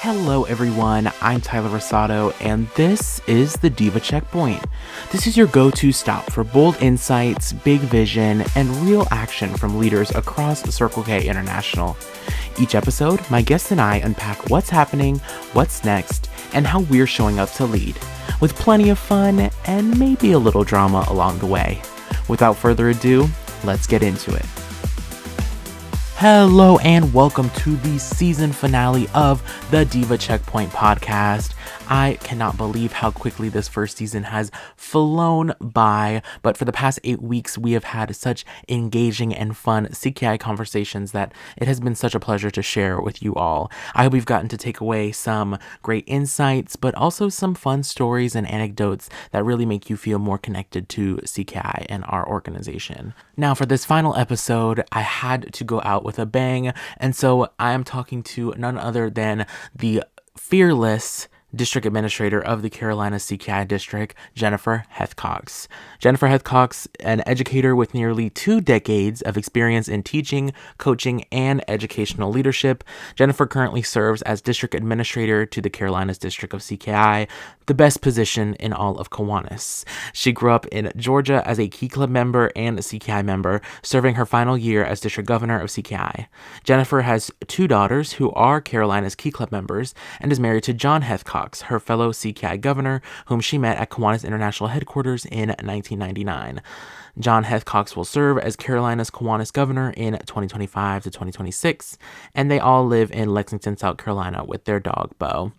Hello everyone, I'm Tyler Rosado, and this is the DIVA Checkpoint. This is your go-to stop for bold insights, big vision, and real action from leaders across Circle K International. Each episode, my guests and I unpack what's happening, what's next, and how we're showing up to lead, with plenty of fun and maybe a little drama along the way. Without further ado, let's get into it. Hello and welcome to the season finale of the DIVA Checkpoint podcast. I cannot believe how quickly this first season has flown by, but for the past 8 weeks, we have had such engaging and fun CKI conversations that it has been such a pleasure to share with you all. I hope you've gotten to take away some great insights, but also some fun stories and anecdotes that really make you feel more connected to CKI and our organization. Now, for this final episode, I had to go out with a bang, and so I am talking to none other than the fearless District Administrator of the Carolinas CKI District, Jennifer Hethcox. Jennifer Hethcox, an educator with nearly 2 decades of experience in teaching, coaching, and educational leadership. Jennifer currently serves as District Administrator to the Carolinas District of CKI, the best position in all of Kiwanis. She grew up in Georgia as a Key Club member and a CKI member, serving her final year as District Governor of CKI. Jennifer has 2 daughters who are Carolinas Key Club members and is married to John Hethcox, her fellow CKI governor, whom she met at Kiwanis International Headquarters in 1999. John Hethcox will serve as Carolina's Kiwanis governor in 2025 to 2026, and they all live in Lexington, South Carolina with their dog, Bo.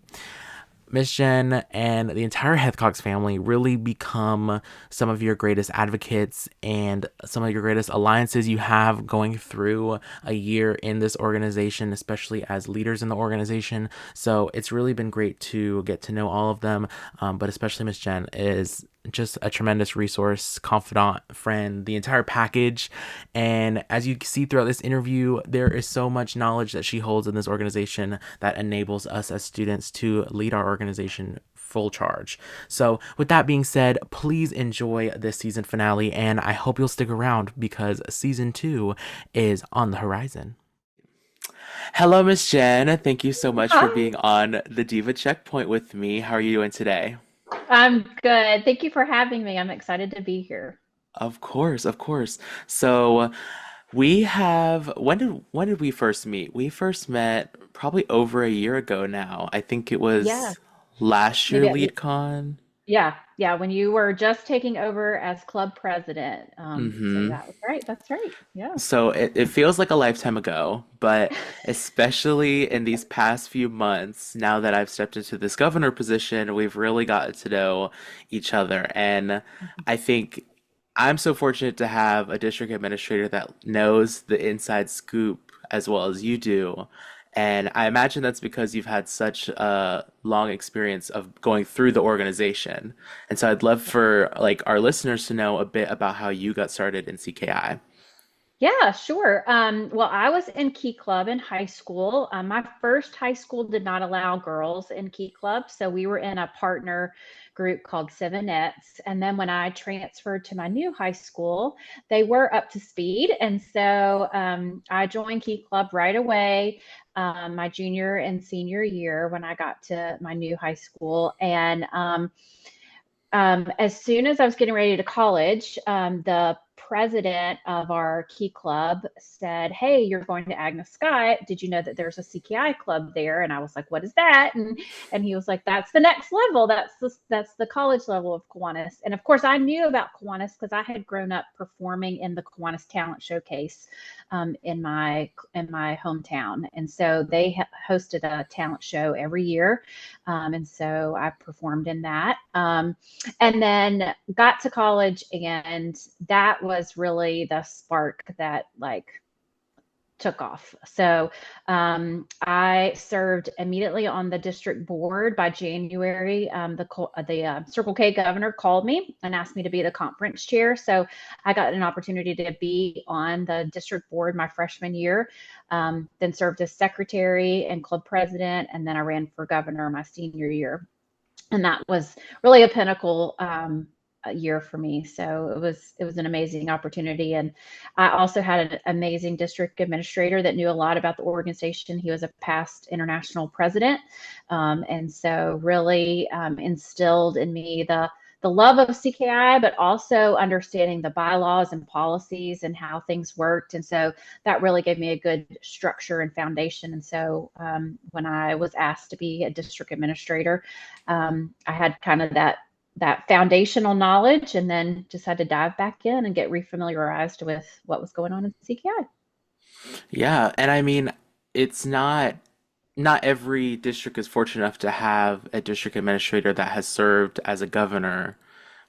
Miss Jen and the entire Hethcox family really become some of your greatest advocates and some of your greatest alliances you have going through a year in this organization, especially as leaders in the organization. So it's really been great to get to know all of them, but especially Miss Jen is just a tremendous resource, confidant, friend, the entire package. And as you see throughout this interview, there is so much knowledge that she holds in this organization that enables us as students to lead our organization full charge. So with that being said, please enjoy this season finale, and I hope you'll stick around because season 2 is on the horizon. Hello, Miss Jen. Thank you so much for Hi. being on the Diva Checkpoint with me. How are you doing today? I'm good. Thank you for having me. I'm excited to be here. Of course, of course. So we have when did we first meet? We first met probably over a year ago now. I think it Yeah, was last year maybe. LeadCon. Yeah. When you were just taking over as club president. So Mm-hmm. that was right. That's right. Yeah. So it feels like a lifetime ago, but especially in these past few months, now that I've stepped into this governor position, we've really gotten to know each other. And I think I'm so fortunate to have a district administrator that knows the inside scoop as well as you do. And I imagine that's because you've had such a long experience of going through the organization. And so I'd love for like our listeners to know a bit about how you got started in CKI. Yeah, sure. Well, I was in Key Club in high school. My first high school did not allow girls in Key Club, so we were in a partner group called Sevenettes. And then when I transferred to my new high school, they were up to speed, and so I joined Key Club right away, my junior and senior year when I got to my new high school. And as soon as I was getting ready to college, the president of our Key Club said, "Hey, you're going to Agnes Scott. Did you know that there's a CKI club there?" And I was like, "What is that?" And he was like, "That's the next level. That's the college level of Kiwanis." And of course, I knew about Kiwanis because I had grown up performing in the Kiwanis Talent Showcase in my hometown, and so they hosted a talent show every year, and so I performed in that. And then got to college, and that was really the spark that like took off. So I served immediately on the district board. By January. The Circle K governor called me and asked me to be the conference chair. So I got an opportunity to be on the district board my freshman year, then served as secretary and club president, and then I ran for governor my senior year. And that was really a pinnacle. year for me. So it was an amazing opportunity. And I also had an amazing district administrator that knew a lot about the organization. He was a past international president. And so really instilled in me the love of CKI, but also understanding the bylaws and policies and how things worked. And so that really gave me a good structure and foundation. And so when I was asked to be a district administrator, I had kind of that foundational knowledge, and then just had to dive back in and get refamiliarized with what was going on in CKI. Yeah, and I mean, it's not every district is fortunate enough to have a district administrator that has served as a governor,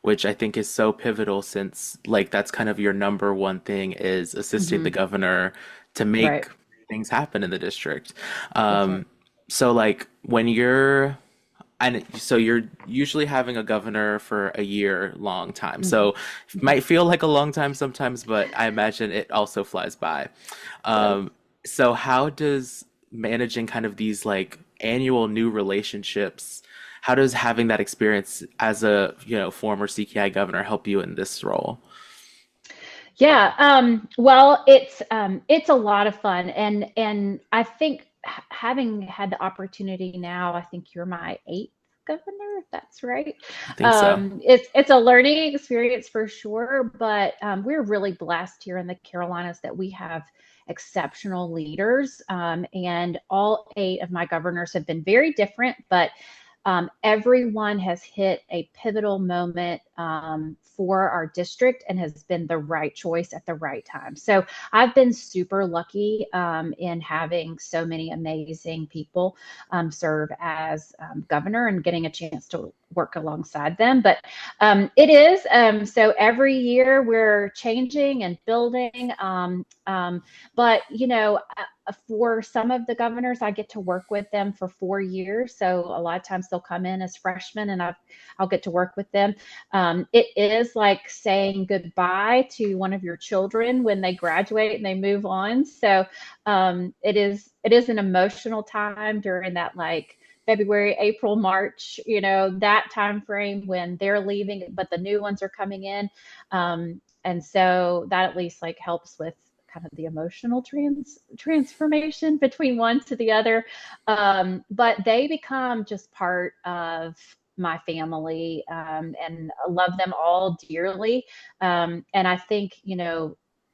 which I think is so pivotal since like that's kind of your number one thing is assisting the Hmm. governor to make Right. things happen in the district. That's right. Um, so like when you're and so you're usually having a governor for a year long time. Hmm. So it might feel like a long time sometimes, but I imagine it also flies by. Does. Um, so how does managing kind of these like annual new relationships, how does having that experience as a, former CKI governor help you in this role? Yeah. Well, it's a lot of fun, and I think having had the opportunity now, I think you're my eighth governor, if that's right. I think so. It's a learning experience for sure, but we're really blessed here in the Carolinas that we have exceptional leaders, and all eight of my governors have been very different, but everyone has hit a pivotal moment for our district and has been the right choice at the right time. So I've been super lucky in having so many amazing people serve as governor and getting a chance to work alongside them. But it is so every year we're changing and building. But for some of the governors, I get to work with them for 4 years. So a lot of times they'll come in as freshmen, and I'll get to work with them. It is like saying goodbye to one of your children when they graduate and they move on. So it is an emotional time during that like February, April, March, that time frame when they're leaving, but the new ones are coming in. And so that at least like helps with kind of the emotional transformation between one to the other. But they become just part of my family, and I love them all dearly. And I think,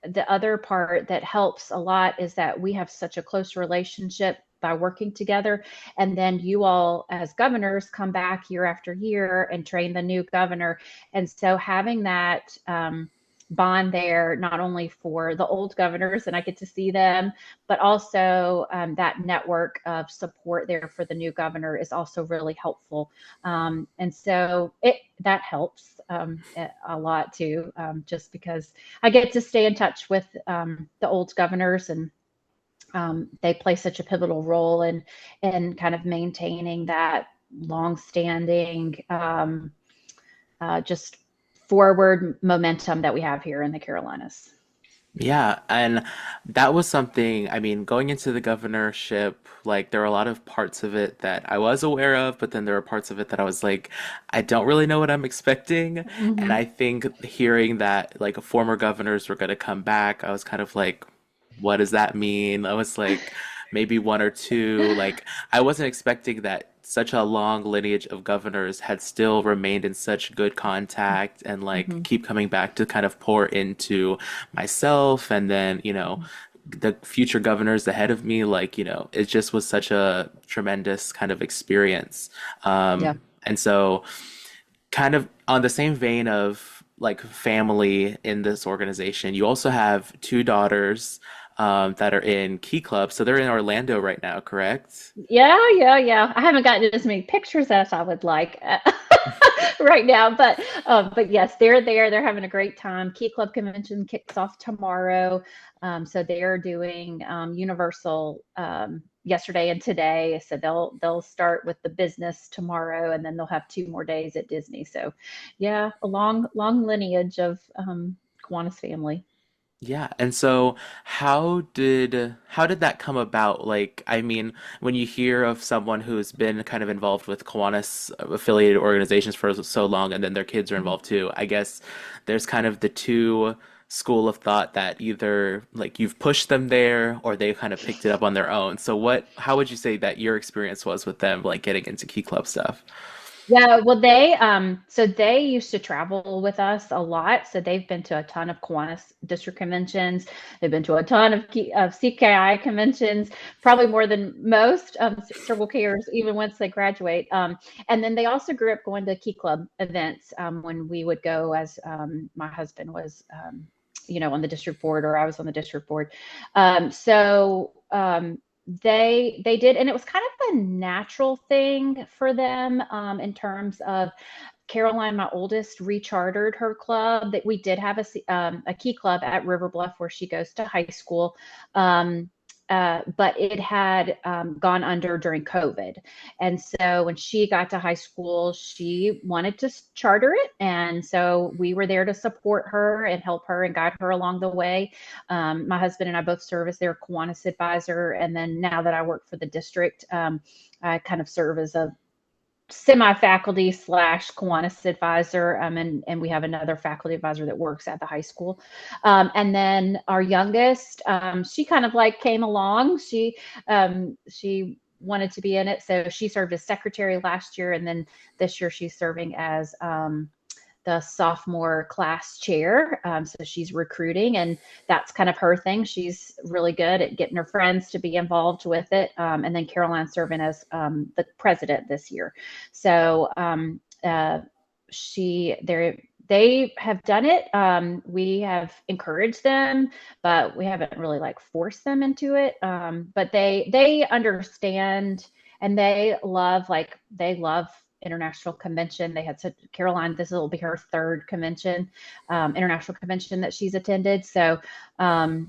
the other part that helps a lot is that we have such a close relationship by working together. And then you all, as governors, come back year after year and train the new governor. And so having that bond there, not only for the old governors, and I get to see them, but also that network of support there for the new governor is also really helpful. And so that helps a lot too, just because I get to stay in touch with the old governors, and they play such a pivotal role in kind of maintaining that longstanding just forward momentum that we have here in the Carolinas. Yeah, and that was something, I mean, going into the governorship, like there were a lot of parts of it that I was aware of, but then there were parts of it that I was like, I don't really know what I'm expecting. And Mm-hmm. I think hearing that like former governors were going to come back, I was kind of like, what does that mean? I was like, maybe one or two. Like, I wasn't expecting that such a long lineage of governors had still remained in such good contact and like Mm-hmm. keep coming back to kind of pour into myself and then, the future governors ahead of me, like, it just was such a tremendous kind of experience. Yeah. And so, kind of on the same vein of like family in this organization, you also have two daughters that are in Key Club. So they're in Orlando right now, correct? Yeah, yeah, yeah. I haven't gotten as many pictures as I would like right now, but yes, they're there. They're having a great time. Key Club convention kicks off tomorrow, so they're doing Universal yesterday and today. So they'll start with the business tomorrow, and then they'll have 2 more days at Disney. So, yeah, a long lineage of Kiwanis family. Yeah, and so how did that come about? Like, I mean, when you hear of someone who's been kind of involved with Kiwanis affiliated organizations for so long, and then their kids are Mhm. involved too, I guess there's kind of the two school of thought that either like you've pushed them there or they kind of picked it up on their own. So how would you say that your experience was with them, like getting into Key Club stuff? Yeah, well, so they used to travel with us a lot. So they've been to a ton of Kiwanis district conventions. They've been to a ton of CKI conventions, probably more than most Circle Kers, even once they graduate. And then they also grew up going to Key Club events when we would go, as my husband was, on the district board, or I was on the district board. They did, and it was kind of a natural thing for them in terms of Caroline, my oldest, rechartered her club. That we did have a key club at River Bluff where she goes to high school. Um, but it had gone under during COVID. And so when she got to high school, she wanted to charter it. And so we were there to support her and help her and guide her along the way. My husband and I both serve as their Kiwanis advisor. And then now that I work for the district, I kind of serve as a semi-faculty slash Kiwanis advisor, and we have another faculty advisor that works at the high school. And then our youngest, she kind of like came along. She wanted to be in it, so she served as secretary last year, and then this year she's serving as the sophomore class chair. So she's recruiting, and that's kind of her thing. She's really good at getting her friends to be involved with it. And then Caroline's serving as the president this year. So they have done it. We have encouraged them, but we haven't really like forced them into it. But they understand, and they love international convention. They had said Caroline, this will be her third convention, international convention that she's attended. So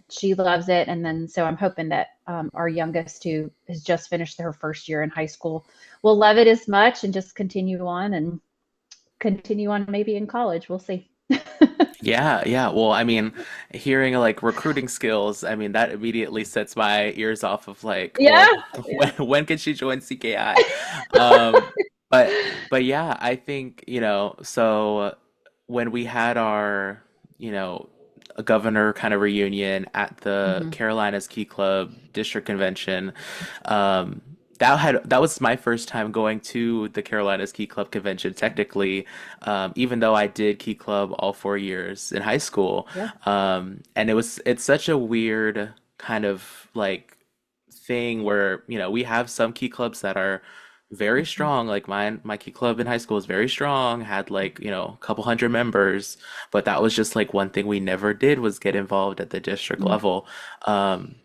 she loves it. And then so I'm hoping that our youngest, who has just finished her first year in high school, will love it as much and just continue on maybe in college. We'll see. Yeah, yeah. Well, I mean, hearing like recruiting skills, I mean, that immediately sets my ears off of like, Yeah. well, Yeah. when can she join CKI? Um, but yeah, I think, so when we had our, you know, a governor kind of reunion at the Mm-hmm. Carolinas Key Club District Convention, um, that was my first time going to the Carolinas Key Club convention. Technically, even though I did Key Club all 4 years in high school, Yeah. and it's such a weird kind of like thing where we have some Key clubs that are very Mm-hmm. strong. Like my Key club in high school was very strong, had like a couple hundred members, but that was just like one thing we never did was get involved at the district Mm-hmm. level.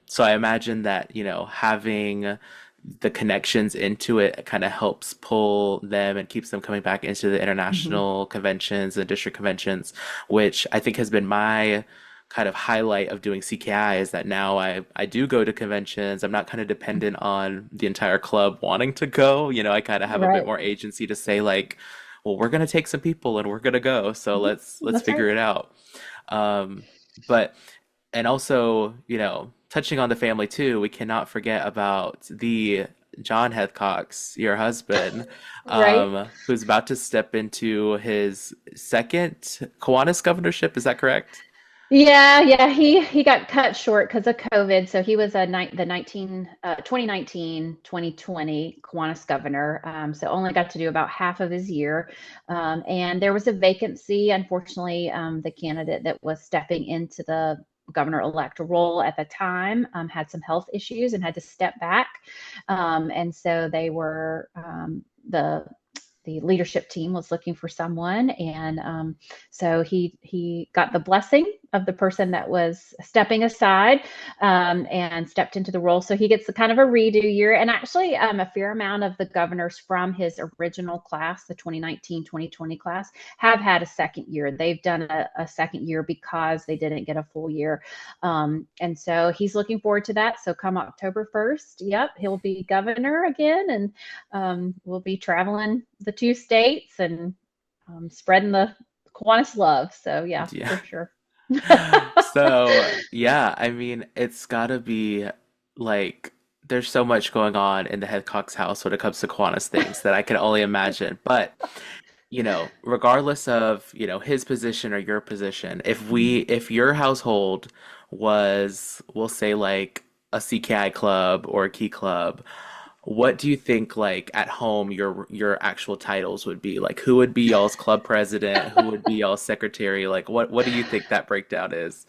So I imagine that having the connections into it kind of helps pull them and keeps them coming back into the Mm-hmm. international conventions and district conventions, which I think has been my kind of highlight of doing CKI is that now I do go to conventions. I'm not kind of dependent on the entire club wanting to go. I kind of have a bit Right. more agency to say like, well, we're gonna take some people and we're gonna go. So Mm-hmm. let's That's right. figure it out. Um, but and also, touching on the family too, we cannot forget about the John Hethcox, your husband, Right. who's about to step into his second Kiwanis governorship. Is that correct? Yeah. He got cut short because of COVID. So he was the 2019, 2020 Kiwanis governor. So only got to do about half of his year. And there was a vacancy. Unfortunately, the candidate that was stepping into the governor-elect role at the time had some health issues and had to step back. And so the leadership team was looking for someone, and so he got the blessing of the person that was stepping aside, and stepped into the role. So he gets a kind of a redo year, and actually a fair amount of the governors from his original class, the 2019-2020 class, have had a second year. They've done a second year because they didn't get a full year, and so he's looking forward to that. So come October 1st, yep, he'll be governor again, and we'll be traveling the two states and spreading the Kiwanis love. So yeah, Yeah. for sure. So, yeah, I mean, it's gotta be like there's so much going on in the Headcox house when it comes to Kiwanis things that I can only imagine. But, regardless of, his position or your position, if your household was, we'll say like a CKI club or a key club, what do you think like at home your actual titles would be? Like who would be y'all's club president? Who would be y'all's secretary? Like what do you think that breakdown is?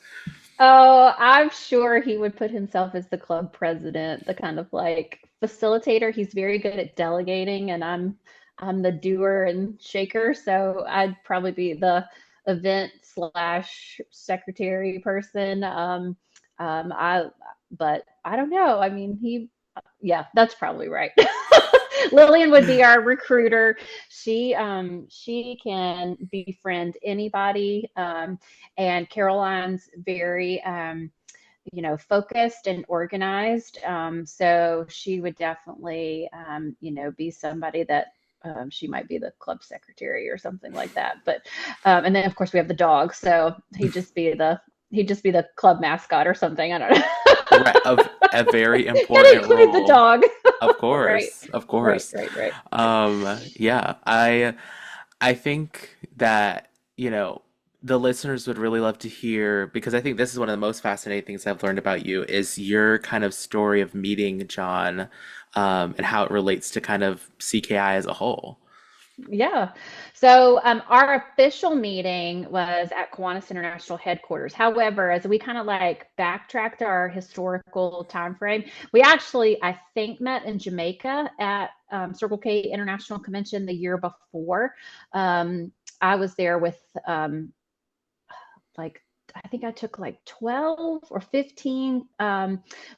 Oh, I'm sure he would put himself as the club president, the kind of like facilitator. He's very good at delegating, and I'm the doer and shaker, so I'd probably be the event slash secretary person. I but I don't know. I mean, yeah, that's probably right. Lillian would be our recruiter. She can befriend anybody. And Caroline's very focused and organized. So she would definitely be somebody that she might be the club secretary or something like that. But and then of course we have the dog, so he'd just be the club mascot or something. I don't know. Right, of a very Gotta important include the role. dog. Of Right, course, of right, course. right, right. Yeah, I think that, the listeners would really love to hear because I think this is one of the most fascinating things I've learned about you is your kind of story of meeting John, and how it relates to kind of CKI as a whole. Yeah. So our official meeting was at Kiwanis International headquarters. However, as we kind of like backtracked our historical time frame, we actually, I think, met in Jamaica at Circle K International Convention the year before. Um, I was there with like I think I took like 12 or 15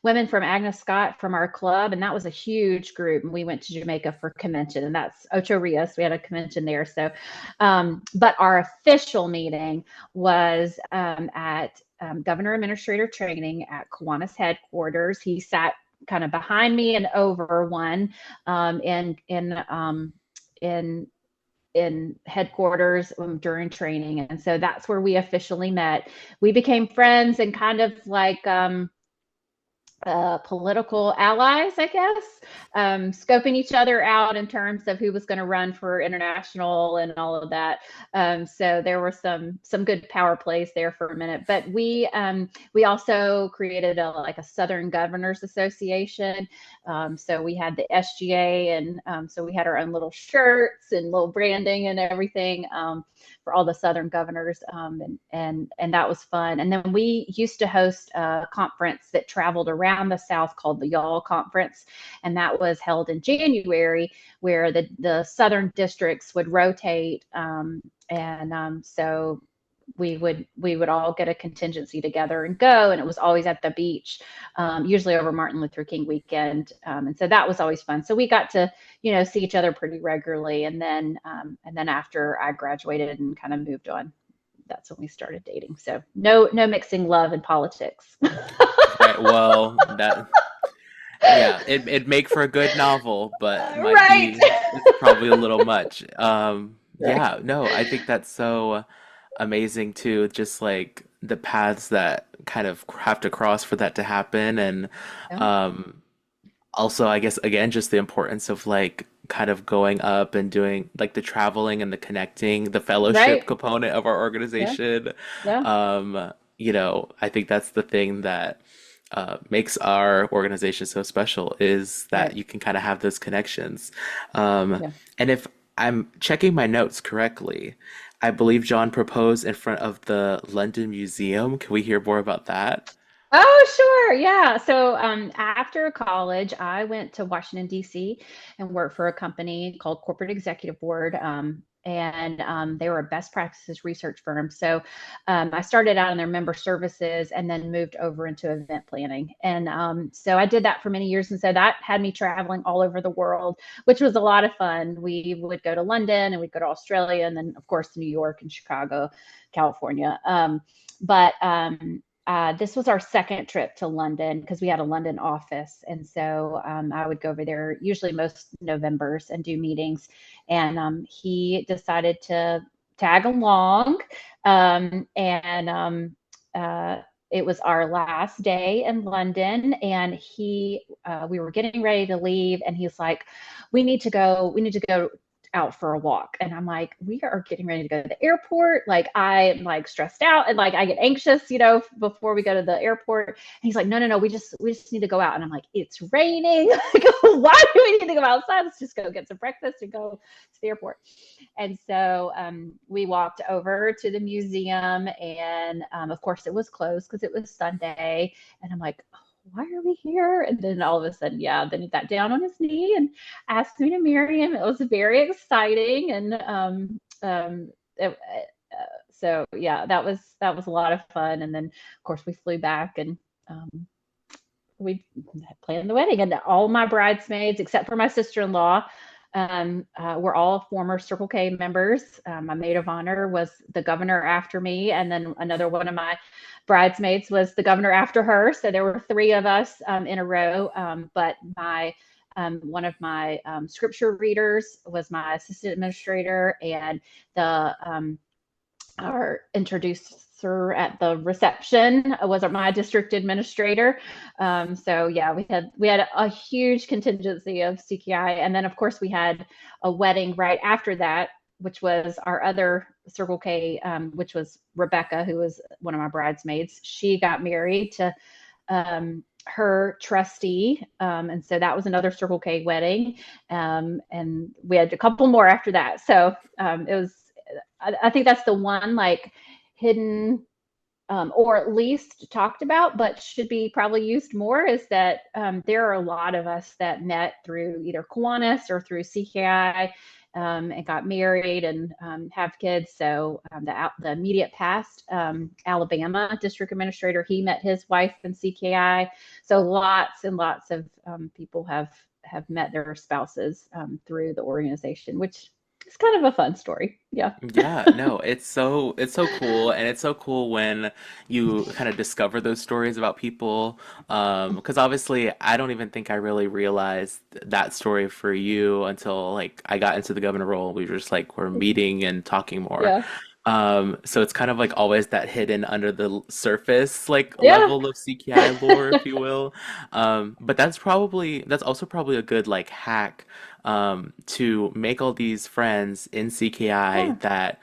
women from Agnes Scott from our club, and that was a huge group. And we went to Jamaica for convention, and that's Ocho Rios. We had a convention there. So, but our official meeting was at Governor Administrator Training at Kiwanis headquarters. He sat kind of behind me and over one in headquarters during training. And so that's where we officially met. We became friends and kind of like political allies, I guess, scoping each other out in terms of who was going to run for international and all of that. So there were some good power plays there for a minute. But we also created like a Southern Governors Association. So we had the SGA, and so we had our own little shirts and little branding and everything. For all the Southern governors, and that was fun. And then we used to host a conference that traveled around the South called the Y'all Conference, and that was held in January, where the Southern districts would rotate, so we would all get a contingency together and go, and it was always at the beach, usually over Martin Luther King weekend, and so that was always fun. So we got to see each other pretty regularly, and then after I graduated and kind of moved on, that's when we started dating. So no mixing love and politics. Right. Well, yeah, it'd make for a good novel, but might Right. be it's probably a little much. Right. Yeah, no, I think that's so amazing too, just like the paths that kind of have to cross for that to happen. And Yeah. um also I guess again just the importance of like kind of going up and doing like the traveling and the connecting, the fellowship Right. component of our Yeah. organization. Yeah. I think that's the thing that makes our organization so special is that Right. you can kind of have those connections. Um, Yeah. and if I'm checking my notes correctly, I believe John proposed in front of the London Museum. Can we hear more about that? Oh, sure. Yeah. So after college, I went to Washington, D.C. and worked for a company called Corporate Executive Board. And they were a best practices research firm. So I started out in their member services and then moved over into event planning. And so I did that for many years. And so that had me traveling all over the world, which was a lot of fun. We would go to London and we'd go to Australia and then, of course, New York and Chicago, California. But this was our second trip to London because we had a London office. And so I would go over there usually most Novembers and do meetings. And he decided to tag along. And it was our last day in London, and we were getting ready to leave, and he's like, we need to go out for a walk. And I'm like, we are getting ready to go to the airport. Like, I'm like stressed out, and like I get anxious, before we go to the airport. And he's like, no, we just need to go out. And I'm like, it's raining. Like, why do we need to go outside? Let's just go get some breakfast and go to the airport. And so we walked over to the museum, and of course it was closed because it was Sunday. And I'm like, oh, why are we here? And then all of a sudden, then he got down on his knee and asked me to marry him. It was very exciting. And so yeah, that was a lot of fun. And then of course we flew back, and we planned the wedding, and all my bridesmaids, except for my sister-in-law, were all former Circle K members. My maid of honor was the governor after me, and then another one of my bridesmaids was the governor after her. So there were three of us in a row. But one of my scripture readers was my assistant administrator, and our introducer at the reception was my district administrator. So yeah, we had a huge contingency of CKI, and then of course we had a wedding right after that, which was our other Circle K, which was Rebecca, who was one of my bridesmaids. She got married to her trustee, and so that was another Circle K wedding, and we had a couple more after that. So it was. I think that's the one like hidden, or at least talked about, but should be probably used more, is that there are a lot of us that met through either Kiwanis or through CKI, and got married and have kids. So the immediate past, Alabama District Administrator, he met his wife in CKI. So lots and lots of people have met their spouses through the organization, which it's kind of a fun story. Yeah. Yeah, no, it's so cool, and it's so cool when you kind of discover those stories about people. Because obviously I don't even think I really realized that story for you until like I got into the governor role. We were just like we're meeting and talking more. Yeah. So it's kind of like always that hidden under the surface like Yeah. level of CKI lore, if you will. But that's also probably a good like hack to make all these friends in CKI Yeah. that,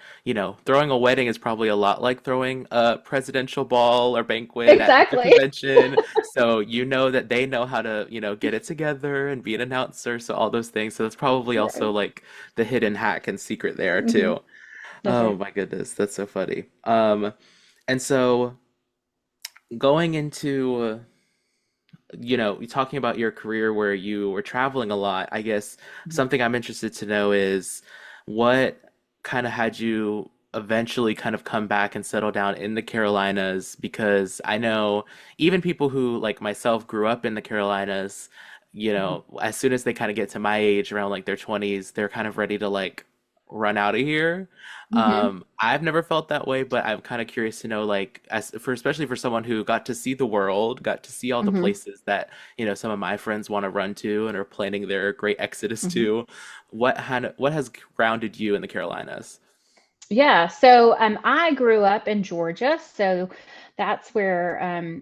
throwing a wedding is probably a lot like throwing a presidential ball or banquet at the Exactly. convention. So you know that they know how to, get it together and be an announcer, so all those things. So that's probably also Right. like the hidden hack and secret there Hmm. too. That's Oh right. my goodness, that's so funny. And so going into talking about your career where you were traveling a lot, I guess something I'm interested to know is what kind of had you eventually kind of come back and settle down in the Carolinas, because I know even people who like myself grew up in the Carolinas, Hmm. as soon as they kind of get to my age around like their 20s, they're kind of ready to like run out of here. Hmm. I've never felt that way, but I'm kind of curious to know, like, especially for someone who got to see the world, got to see all the Hmm. places that, some of my friends want to run to and are planning their great exodus Hmm. to. What has grounded you in the Carolinas? Yeah, so I grew up in Georgia, so that's where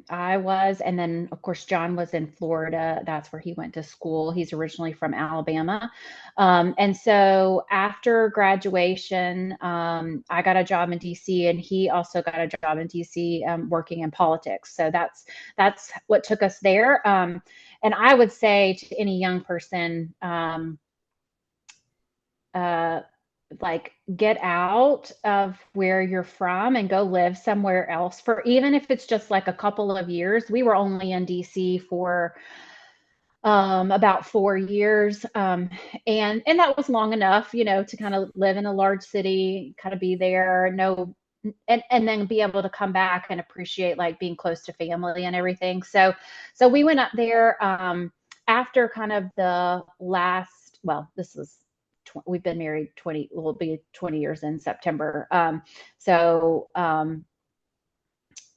I was, and then of course John was in Florida. That's where he went to school. He's originally from Alabama, and so after graduation, I got a job in DC, and he also got a job in DC working in politics. So that's what took us there. And I would say to any young person. Uh, like get out of where you're from and go live somewhere else for, even if it's just like a couple of years. We were only in DC for about 4 years, and that was long enough, to kind of live in a large city, kind of be there, no, and then be able to come back and appreciate like being close to family and everything. So we went up there after kind of the last, well, this was we've been married 20, will be 20 years in September. So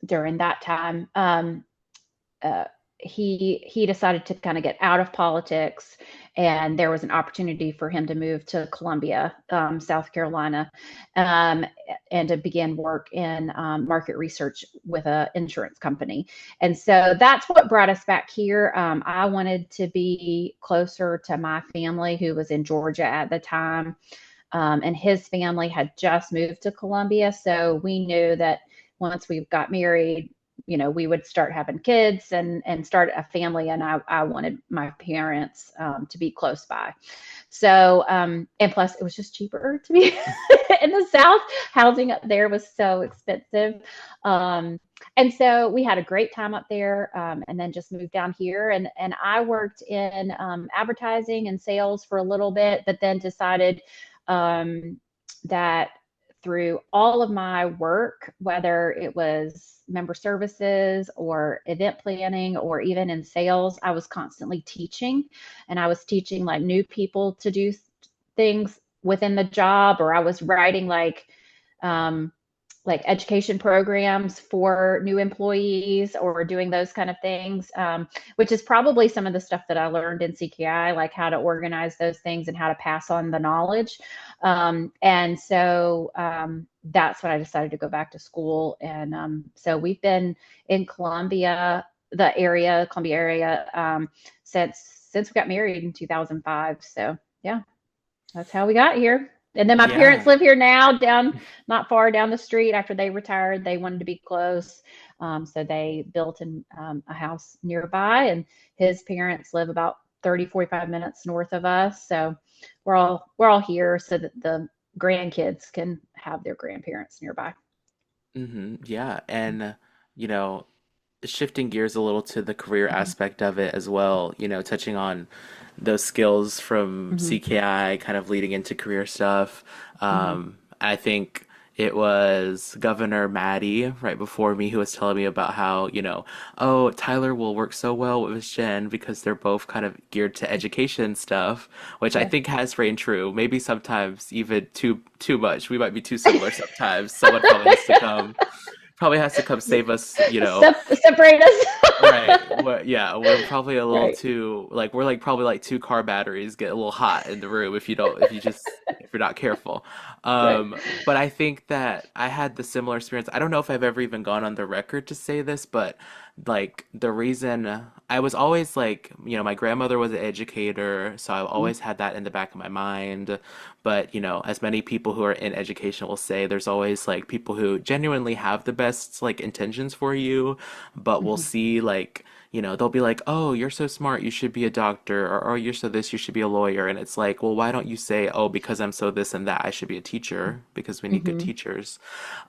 during that time, uh, he decided to kind of get out of politics, and there was an opportunity for him to move to Columbia, South Carolina, um, and to begin work in market research with an insurance company. And so that's what brought us back here. I wanted to be closer to my family, who was in Georgia at the time, and his family had just moved to Columbia. So we knew that once we got married, we would start having kids and start a family. And I wanted my parents to be close by. So, and plus it was just cheaper to be in the South. Housing up there was so expensive. And so we had a great time up there, and then just moved down here. And I worked in advertising and sales for a little bit, but then decided that through all of my work, whether it was member services or event planning or even in sales, I was constantly teaching, and I was teaching like new people to do things within the job, or I was writing like education programs for new employees or doing those kind of things, which is probably some of the stuff that I learned in CKI, like how to organize those things and how to pass on the knowledge. And so that's when I decided to go back to school. And so we've been in Columbia area, since we got married in 2005. So yeah, that's how we got here. And then my parents Yeah. live here now, not far down the street. After they retired, they wanted to be close. So they built a house nearby, and his parents live about 30, 45 minutes north of us. So we're all here so that the grandkids can have their grandparents nearby. Yeah. And, you know, shifting gears a little to the career Mhm. aspect of it as well, touching on those skills from Mhm. CKI kind of leading into career stuff. Mhm. I think it was Governor Maddie right before me who was telling me about how, oh, Tyler will work so well with Jen because they're both kind of geared to education stuff, which I Yeah. think has rang true. Maybe sometimes even too much. We might be too similar sometimes. Someone probably has to come save us. Separate us. Right. Yeah, we're probably a little Right. too like we're like probably like two car batteries get a little hot in the room if you're not careful. Right. But I think that I had the similar experience. I don't know if I've ever even gone on the record to say this, but like the reason I was always like, my grandmother was an educator, so I've Mhm. always had that in the back of my mind. But, as many people who are in education will say, there's always like people who genuinely have the best like intentions for you, but we'll Mhm. see like, they'll be like, "Oh, you're so smart, you should be a doctor," or "Oh, you're so this, you should be a lawyer." And it's like, "Well, why don't you say, "Oh, because I'm so this and that, I should be a teacher because we need good Mhm. teachers."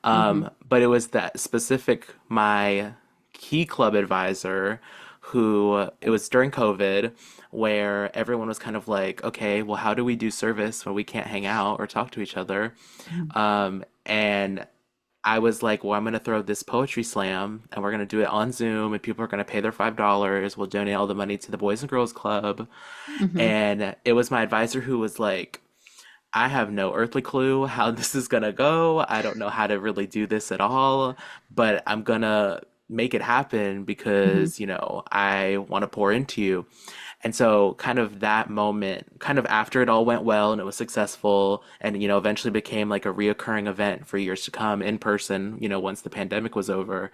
Mhm. But it was that specific my key club advisor who it was during COVID where everyone was kind of like, okay, well, how do we do service when we can't hang out or talk to each other? Mhm. And I was like, well, I'm going to throw this poetry slam and we're going to do it on Zoom and people are going to pay their $5. We'll donate all the money to the Boys and Girls Club. Mhm. And it was my advisor who was like, I have no earthly clue how this is gonna go. I don't know how to really do this at all, but I'm gonna make it happen Mhm. because, I want to pour into you. And so, kind of that moment, kind of after it all went well and it was successful, and, eventually became like a reoccurring event for years to come in person, once the pandemic was over,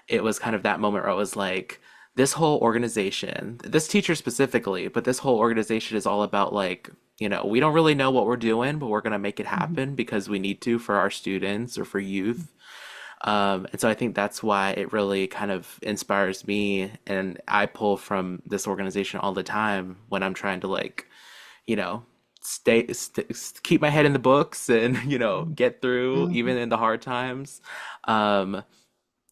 it was kind of that moment where I was like, this whole organization, this teacher specifically, but this whole organization is all about like, we don't really know what we're doing, but we're going to make it Mhm. happen because we need to for our students or for youth. And so I think that's why it really kind of inspires me. And I pull from this organization all the time when I'm trying to like, you know, keep my head in the books and, get through Mhm. even in the hard times. Um,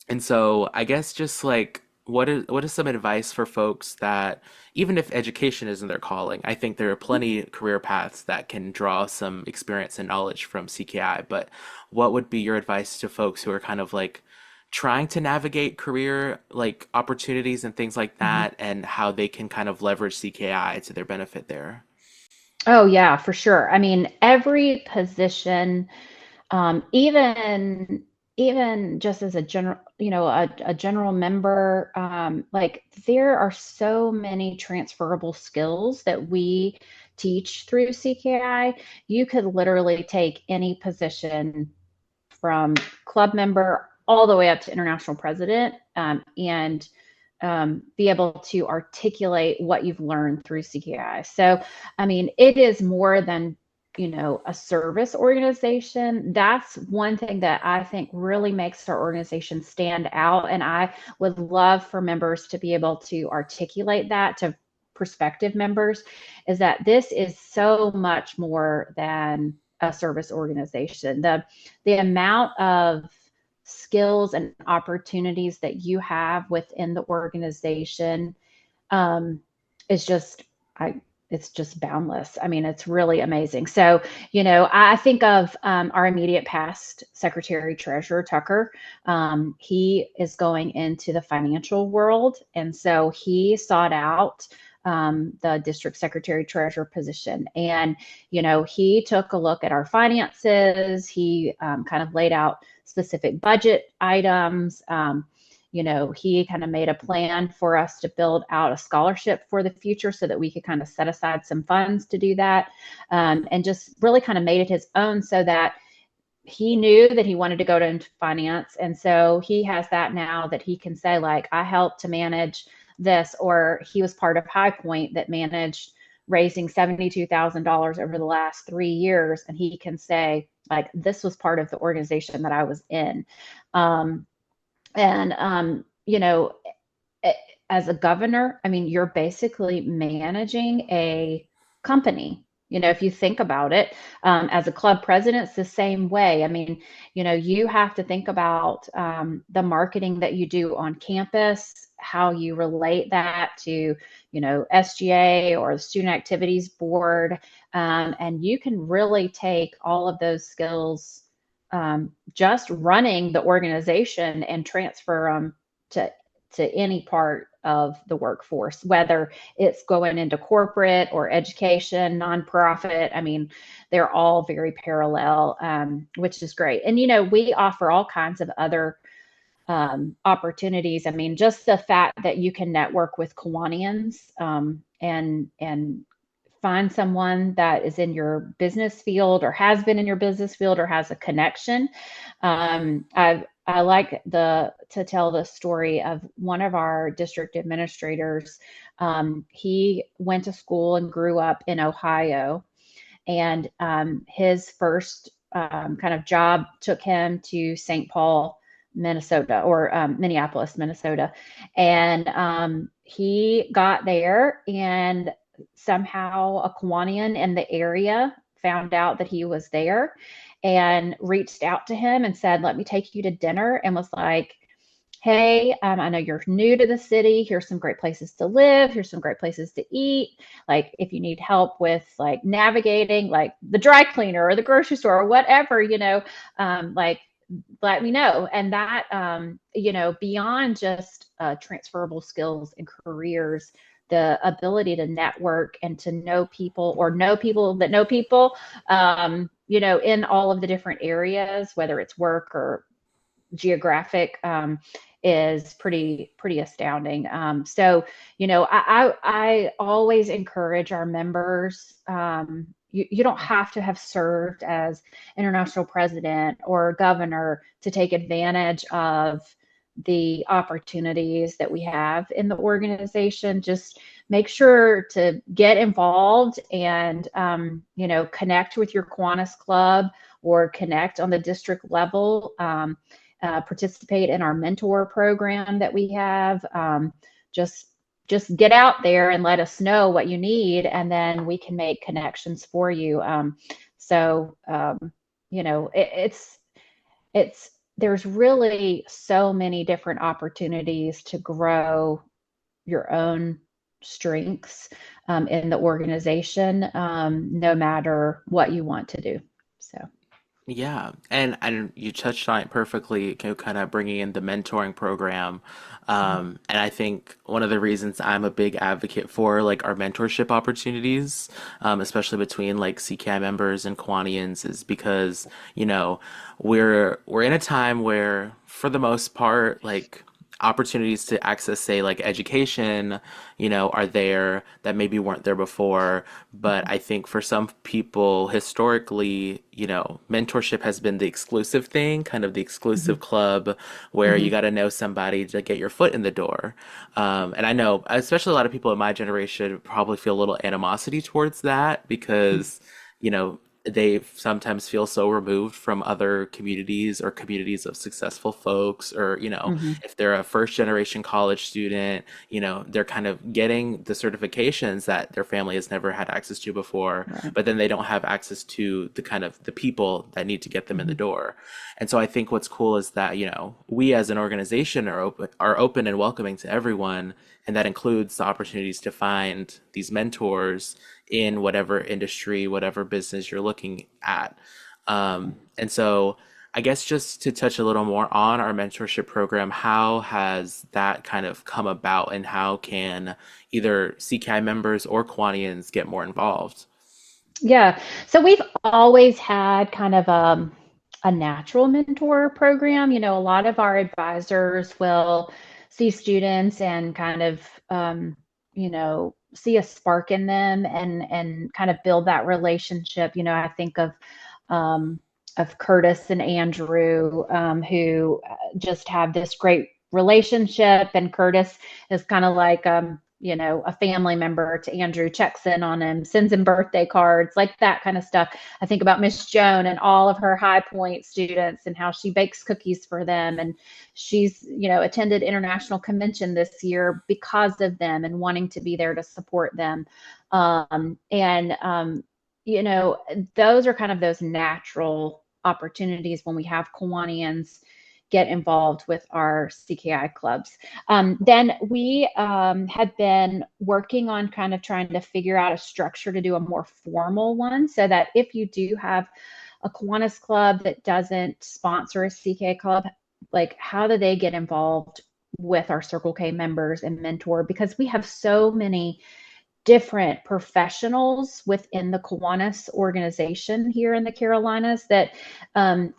and so I guess just like what is some advice for folks that even if education isn't their calling, I think there are plenty career paths that can draw some experience and knowledge from CKI, but what would be your advice to folks who are kind of like trying to navigate career like opportunities and things like Mhm. that and how they can kind of leverage CKI to their benefit there? Oh yeah, for sure. I mean, every position, even even just as a general, a general member, like there are so many transferable skills that we teach through CKI. You could literally take any position from club member all the way up to international president, and be able to articulate what you've learned through CKI. So, I mean, it is more than, a service organization. That's one thing that I think really makes our organization stand out. And I would love for members to be able to articulate that to prospective members, is that this is so much more than a service organization. The amount of skills and opportunities that you have within the organization, um, is just, it's just boundless. I mean, it's really amazing. So, I think of our immediate past Secretary Treasurer Tucker. He is going into the financial world, and so he sought out the district secretary treasurer position. And, he took a look at our finances. He kind of laid out specific budget items. He kind of made a plan for us to build out a scholarship for the future so that we could kind of set aside some funds to do that, and just really kind of made it his own, so that he knew that he wanted to go into finance. And so he has that now, that he can say, like, I helped to manage this, or he was part of High Point that managed raising $72,000 over the last 3 years. And he can say, like, this was part of the organization that I was in. As a governor, I mean, you're basically managing a company. If you think about it, as a club president, it's the same way. I mean, you have to think about the marketing that you do on campus, how you relate that to, SGA or the Student Activities Board. And you can really take all of those skills, just running the organization, and transfer them to any part of the workforce, whether it's going into corporate or education, nonprofit. I mean, they're all very parallel, which is great. And, we offer all kinds of other opportunities. I mean, just the fact that you can network with Kiwanians, and find someone that is in your business field, or has been in your business field, or has a connection. I like to tell the story of one of our district administrators. He went to school and grew up in Ohio, and his first kind of job took him to St. Paul, Minnesota, or Minneapolis, Minnesota. And he got there, and somehow a Kiwanian in the area found out that he was there, and reached out to him and said, let me take you to dinner, and was like, hey, I know you're new to the city. Here's some great places to live. Here's some great places to eat. Like, if you need help with like navigating, like the dry cleaner or the grocery store or whatever, like, let me know. And that, beyond just transferable skills and careers, the ability to network and to know people, or know people that know people, in all of the different areas, whether it's work or geographic, is pretty astounding. So, I always encourage our members. You don't have to have served as international president or governor to take advantage of the opportunities that we have in the organization. Just make sure to get involved, and connect with your Kiwanis club, or connect on the district level. Participate in our mentor program that we have. Just get out there and let us know what you need, and then we can make connections for you. It's there's really so many different opportunities to grow your own strengths in the organization, no matter what you want to do. So. Yeah, and you touched on it perfectly, kind of bringing in the mentoring program. And I think one of the reasons I'm a big advocate for like our mentorship opportunities, especially between like CKI members and Kiwanians, is because, we're in a time where, for the most part, like opportunities to access, say, like education, are there that maybe weren't there before. But I think for some people historically, mentorship has been the exclusive thing, kind of the exclusive Mhm. club where you Mhm. got to know somebody to get your foot in the door. And I know, especially a lot of people in my generation probably feel a little animosity towards that because, they sometimes feel so removed from other communities or communities of successful folks, or, Mhm. if they're a first generation college student, they're kind of getting the certifications that their family has never had access to before, Right. but then they don't have access to the kind of the people that need to get them in the Mhm. door. And so I think what's cool is that, we as an organization are open and welcoming to everyone, and that includes the opportunities to find these mentors in whatever industry, whatever business you're looking at. And so I guess just to touch a little more on our mentorship program, how has that kind of come about, and how can either CKI members or Kwanians get more involved? Yeah. So we've always had kind of a natural mentor program. A lot of our advisors will see students and kind of, see a spark in them and kind of build that relationship. I think of Curtis and Andrew, who just have this great relationship. And Curtis is kind of like, a family member to Andrew, checks in on him, sends him birthday cards, like that kind of stuff. I think about Miss Joan and all of her High Point students and how she bakes cookies for them. And she's, attended International Convention this year because of them and wanting to be there to support them. And you know, those are kind of those natural opportunities when we have Kiwanians get involved with our CKI clubs. Then we had been working on kind of trying to figure out a structure to do a more formal one, so that if you do have a Kiwanis club that doesn't sponsor a CKI club, like how do they get involved with our Circle K members and mentor? Because we have so many different professionals within the Kiwanis organization here in the Carolinas that,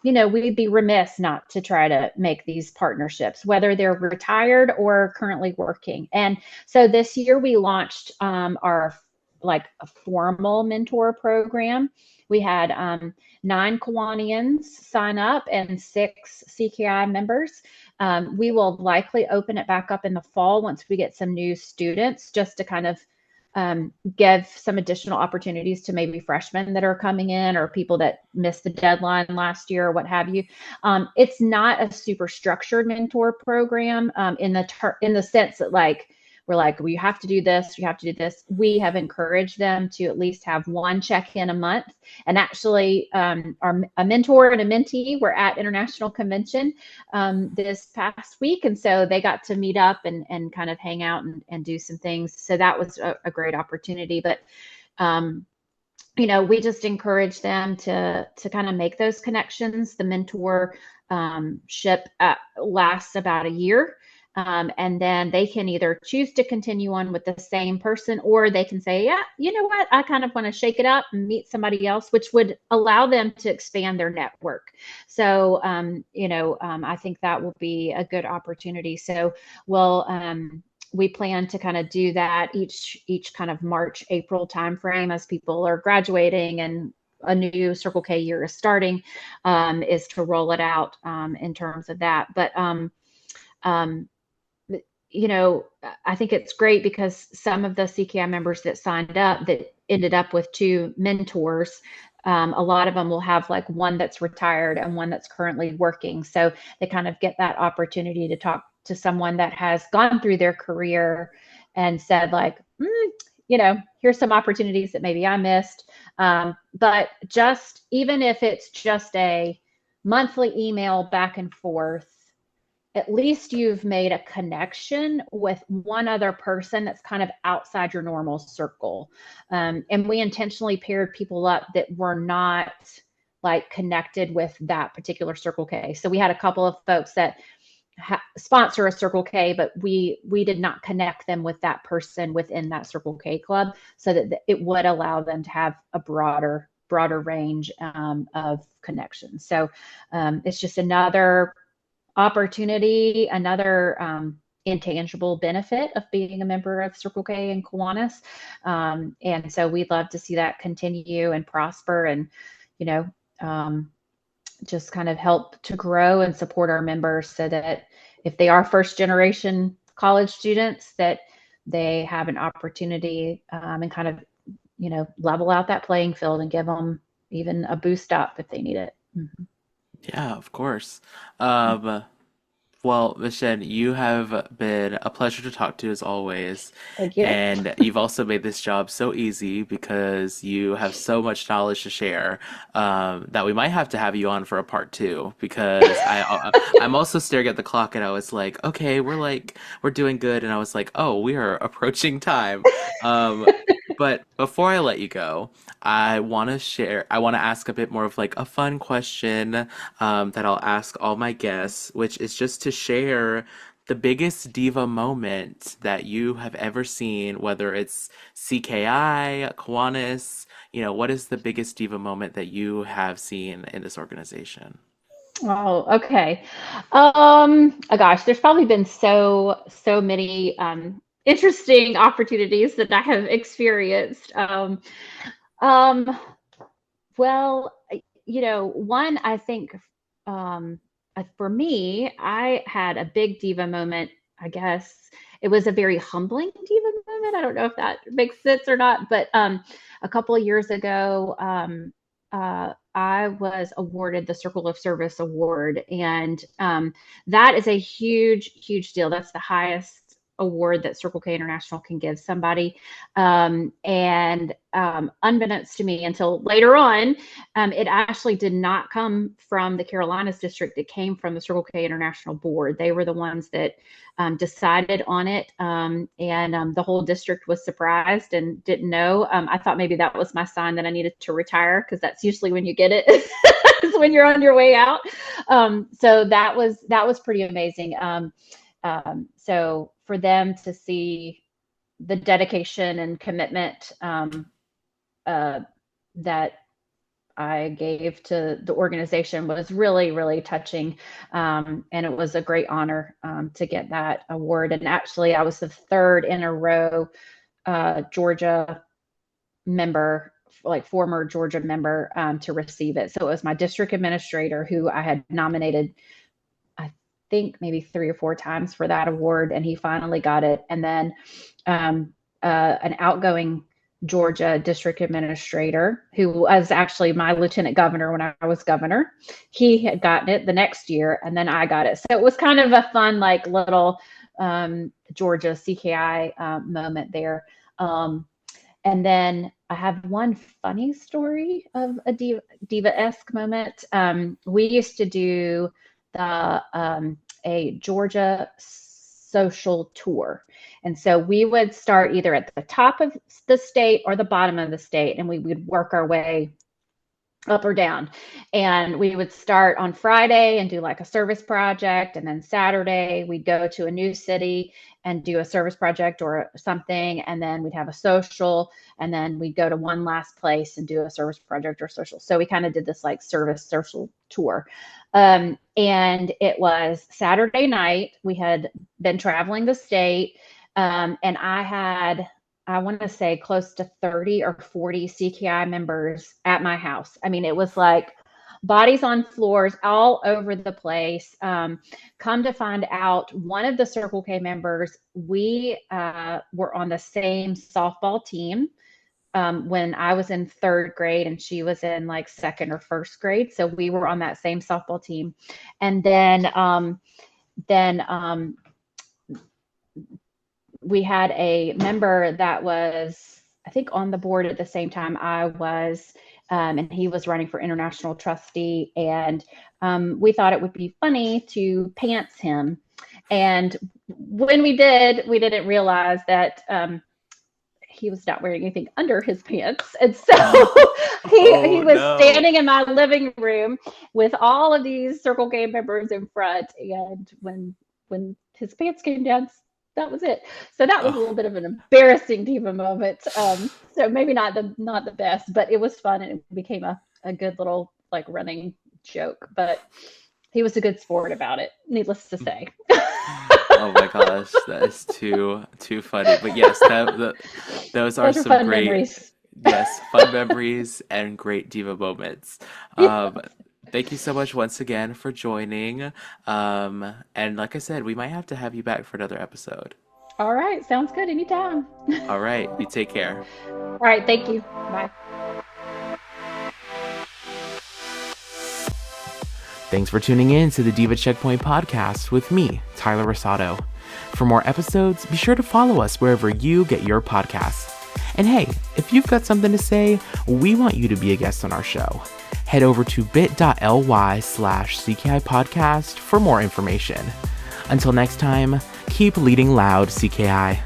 we'd be remiss not to try to make these partnerships, whether they're retired or currently working. And so this year we launched our like a formal mentor program. We had 9 Kiwanians sign up and 6 CKI members. We will likely open it back up in the fall once we get some new students, just to kind of give some additional opportunities to maybe freshmen that are coming in or people that missed the deadline last year or what have you. It's not a super structured mentor program in the sense that like we're like, well, you have to do this, you have to do this. We have encouraged them to at least have one check-in a month. And actually, a mentor and a mentee were at International Convention this past week. And so they got to meet up and kind of hang out and do some things. So that was a great opportunity. But, we just encourage them to kind of make those connections. The mentor ship lasts about a year. And then they can either choose to continue on with the same person, or they can say, yeah, you know what, I kind of want to shake it up and meet somebody else, which would allow them to expand their network. So, I think that will be a good opportunity. So we plan to kind of do that each kind of March, April timeframe as people are graduating and a new Circle K year is starting, is to roll it out in terms of that. But um, I think it's great because some of the CKI members that signed up that ended up with 2 mentors, a lot of them will have like one that's retired and one that's currently working. So they kind of get that opportunity to talk to someone that has gone through their career and said like, here's some opportunities that maybe I missed. But just even if it's just a monthly email back and forth, at least you've made a connection with one other person that's kind of outside your normal circle. And we intentionally paired people up that were not like connected with that particular Circle K. So we had a couple of folks that sponsor a Circle K, but we did not connect them with that person within that Circle K club, so that it would allow them to have a broader range of connections. So it's just another opportunity, another intangible benefit of being a member of Circle K in Kiwanis. And so we'd love to see that continue and prosper, and, just kind of help to grow and support our members, so that if they are first generation college students, that they have an opportunity and kind of, level out that playing field and give them even a boost up if they need it. Mm-hmm. Yeah, of course. Well, Michelle, you have been a pleasure to talk to as always. Thank you. And you've also made this job so easy because you have so much knowledge to share, that we might have to have you on for a part two, because I'm also staring at the clock and I was like, okay, we're doing good. And I was like, oh, we are approaching time. Um, but before I let you go, I want to ask a bit more of like a fun question, that I'll ask all my guests, which is just to share the biggest diva moment that you have ever seen, whether it's CKI, Kiwanis, what is the biggest diva moment that you have seen in this organization? Oh, okay. Oh gosh, there's probably been so many interesting opportunities that I have experienced. Um, well, one, I think, for me, I had a big diva moment. I guess it was a very humbling diva moment. I don't know if that makes sense or not, but a couple of years ago, I was awarded the Circle of Service Award, and that is a huge, huge deal. That's the highest award that Circle K International can give somebody. And unbeknownst to me until later on, it actually did not come from the Carolinas district. It came from the Circle K International board. They were the ones that decided on it. And the whole district was surprised and didn't know. I thought maybe that was my sign that I needed to retire, because that's usually when you get it, is when you're on your way out. So that was pretty amazing. So for them to see the dedication and commitment that I gave to the organization was really, really touching. And it was a great honor to get that award. And actually, I was the third in a row Georgia member, like former Georgia member, to receive it. So it was my district administrator, who I had nominated, I think maybe 3 or 4 times for that award, and he finally got it. And then an outgoing Georgia district administrator, who was actually my lieutenant governor when I was governor, he had gotten it the next year, and then I got it. So it was kind of a fun, like, little Georgia CKI moment there. And then I have one funny story of a diva-esque moment. We used to do a Georgia social tour. And so we would start either at the top of the state or the bottom of the state, and we would work our way up or down. And we would start on Friday and do like a service project. And then Saturday we'd go to a new city and do a service project or something. And then we'd have a social, and then we'd go to one last place and do a service project or social. So we kind of did this like service social tour. And it was Saturday night. We had been traveling the state. And I want to say close to 30 or 40 CKI members at my house. I mean, it was like bodies on floors all over the place. Come to find out, one of the Circle K members, we were on the same softball team when I was in 3rd grade and she was in like 2nd or 1st grade. So we were on that same softball team. And then we had a member that was, I think, on the board at the same time I was, and he was running for international trustee. And we thought it would be funny to pants him. And when we did, we didn't realize that he was not wearing anything under his pants. And so he was standing in my living room with all of these Circle K members in front. And when his pants came down, that was it. So that was a little bit of an embarrassing diva moment. So maybe not the best, but it was fun, and it became a good little like running joke. But he was a good sport about it, needless to say. Oh my gosh, that is too funny. But yes, those are some great memories. Yes, fun memories and great diva moments. Thank you so much once again for joining. And like I said, we might have to have you back for another episode. All right, sounds good. Anytime. All right, you take care. All right, thank you. Bye. Thanks for tuning in to the Diva Checkpoint podcast with me, Tyler Rosado. For more episodes, be sure to follow us wherever you get your podcasts. And hey, if you've got something to say, we want you to be a guest on our show. Head over to bit.ly/CKI podcast for more information. Until next time, keep leading loud, CKI.